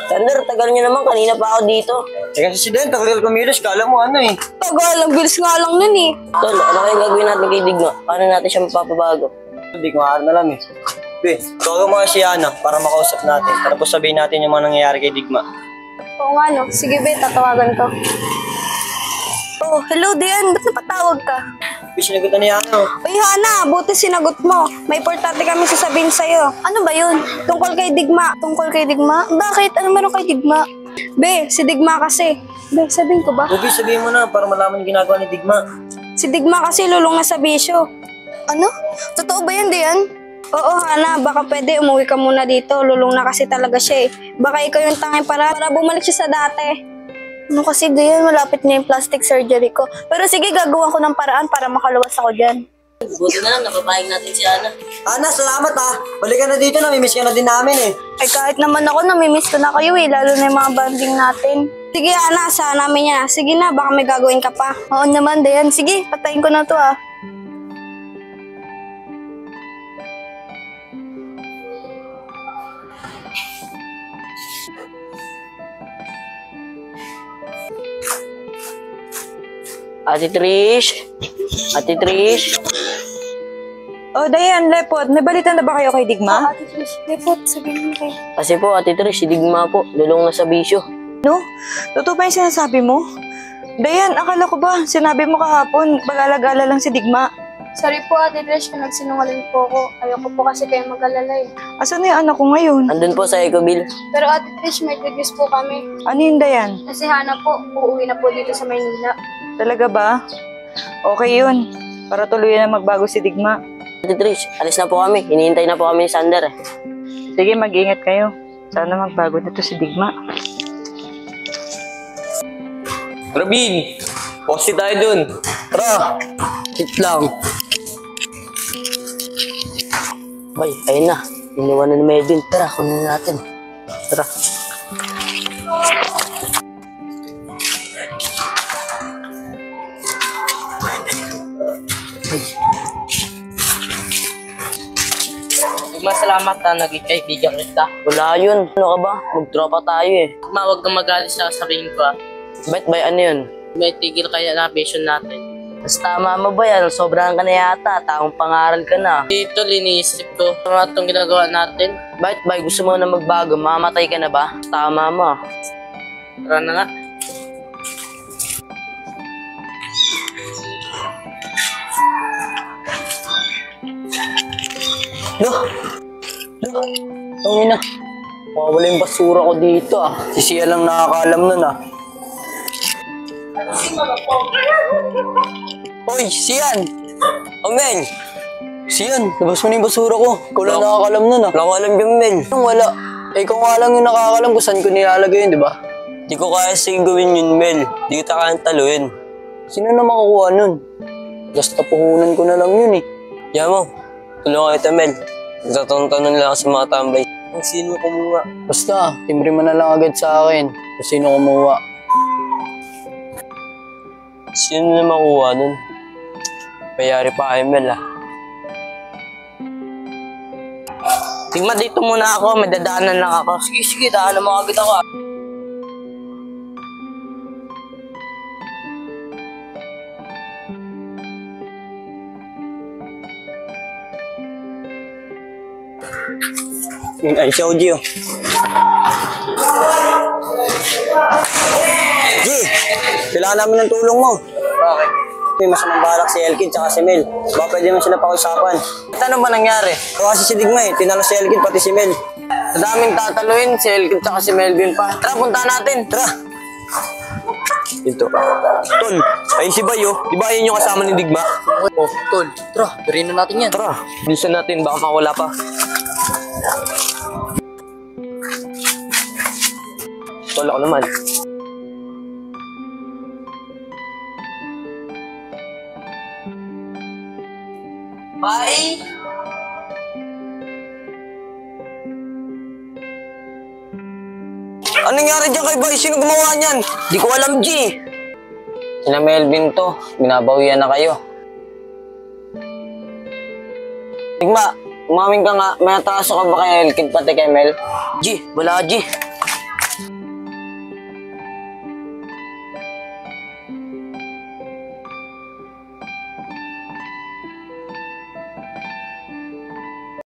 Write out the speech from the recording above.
Sander, tagal niyo naman. Kanina pa ako dito. Kasi si Den, tagal kumilos. Kala mo ano eh. Tagal, ang bilis nga lang nun eh. Tol, ano kayong gagawin natin kay Digma? Paano natin siya mapapabago? Hindi ko maaari na alam eh. Be, tawagan mo nga si Ana para makausap natin. Tapos sabihin natin yung mga nangyayari kay Digma. Oo nga no. Sige be, tatawagan ko. Oh, hello Dian. Ba't napatawag ka? Be, sinagutan ni Ana. Uy Hana, buti sinagot mo. May importante kami sasabihin sa'yo. Ano ba yun? Tungkol kay Digma. Tungkol kay Digma? Bakit? Ano meron kay Digma? Be, si Digma kasi. Be, sabihin ko ba? Be, sabihin mo na para malaman yung ginagawa ni Digma. Si Digma kasi lulong na sa bisyo. Ano? Totoo ba yan, Dian? Oo, Hana. Baka pwede umuwi ka muna dito. Lulong na kasi talaga siya eh. Baka ikaw yung tanging para bumalik siya sa dati. Ano kasi, Dian? Malapit na yung plastic surgery ko. Pero sige, gagawa ko ng paraan para makaluwas ako dyan. Buti na lang, napapayag natin si Ana. Ana, salamat ah. Balik ka na dito, namimiss ka na din namin eh. Ay kahit naman ako, namimiss ko na kayo eh. Lalo na yung mga banding natin. Sige, Hana. Saan namin yan? Sige na, baka may gagawin ka pa. Oo naman, Dian. Sige, patayin ko na to ah. Ate Trish? Ate Trish? Oh, Dayan, Lepot, may balita na ba kayo kay Digma? Ate Trish, Lepot, sabihin mo kayo. Kasi po, Ate Trish, si Digma po. Lulong na sa bisyo. No? Totoo ba yung sinasabi mo? Dayan, akala ko ba, sinabi mo kahapon, pag-alagala lang si Digma. Sorry po, Ate Trish, kung nagsinungaling po ako. Ayoko po kasi kayo mag-alala eh. Asan na yung anak ko ngayon? Andun po sa Ecobill. Pero Ate Trish, may good news po kami. Ano yun, Dayan? Kasi Hana po, uuwi na po dito sa Maynila. Talaga ba? Okay yun. Para tuluyan na magbago si Digma. Ate Trish, alis na po kami. Hinihintay na po kami ni Sander. Sige, mag-ingat kayo. Sana magbago na to si Digma. Robin, posti tayo dun. Tara. Sit lang. Bay, ayun na. Iniwanan ni Melvin. Tara, kunin natin. Tara. Masalamat na naging kaibigan kita. Wala yun. Ano ka ba? Magtropa tayo eh. Huwag kang magalit sa sabihin ko ah. Ba't bay ano yun? May tigil kaya na vision natin. Mas tama mo ba yan? Sobrang ka na yata. Taong pangaral ka na. Dito liniisip ko ano itong ginagawa natin. Ba't bay? Gusto mo na magbago? Mamatay ka na ba? Tama mo. Tara na nga. Ang ina. Mawala yung basura ko dito ah. Si Sia lang nakakaalam nun ah. Hoy, Sian! Mel! Sian, labas mo na yung basura ko. Ikaw lang nakakaalam nun ah. Wala ko alam yung Mel. Wala. Eh, ikaw nga lang yung nakakaalam kung saan ko nilalagay yun, di ba? Di ko kaya sige gawin yun, Mel. Di kita kayang taluin. Sino na makukuha nun? Basta puhunan ko na lang yun eh. Yamo, tulungan kita, Mel. Nagtatanong lang ako sa mga tambay. Kung sino kumuha. Basta, timbre mo na lang agad sa akin. Kung sino kumuha. Sino na makuha nun? Payari pa kayo, Mel ah. Tingnan dito muna ako, may dadaanan lang ako. Sige, daanan mo agad ako ah. Ay, siya o Gio. G, kailangan namin ng tulong mo. Bakit? May masamang balak si Elkid tsaka si Mel. Baka pwede naman sila pakiusapan. Ano ba nangyari? Kasi si Digma eh, tinalo si Elkid pati si Mel. Sa daming tataluin, si Elkid tsaka si Melvin pa. Tara, punta natin. Tara! Ito. Tol, ayun si Bayo. Di ba ayun yung kasama ni Digma? Oh, tol. Tara, pirin na natin yan. Tara, bilisan natin, baka mawala pa. Tol, ako naman. Bye! Anong nangyari dyan kay Bay? Sino gumawa niyan? Di ko alam, G. Sina Melvin to. Binabawian na kayo. Digma, umamin ka nga. May nataso ka ba kay Elkid pati kay Mel? G, wala G.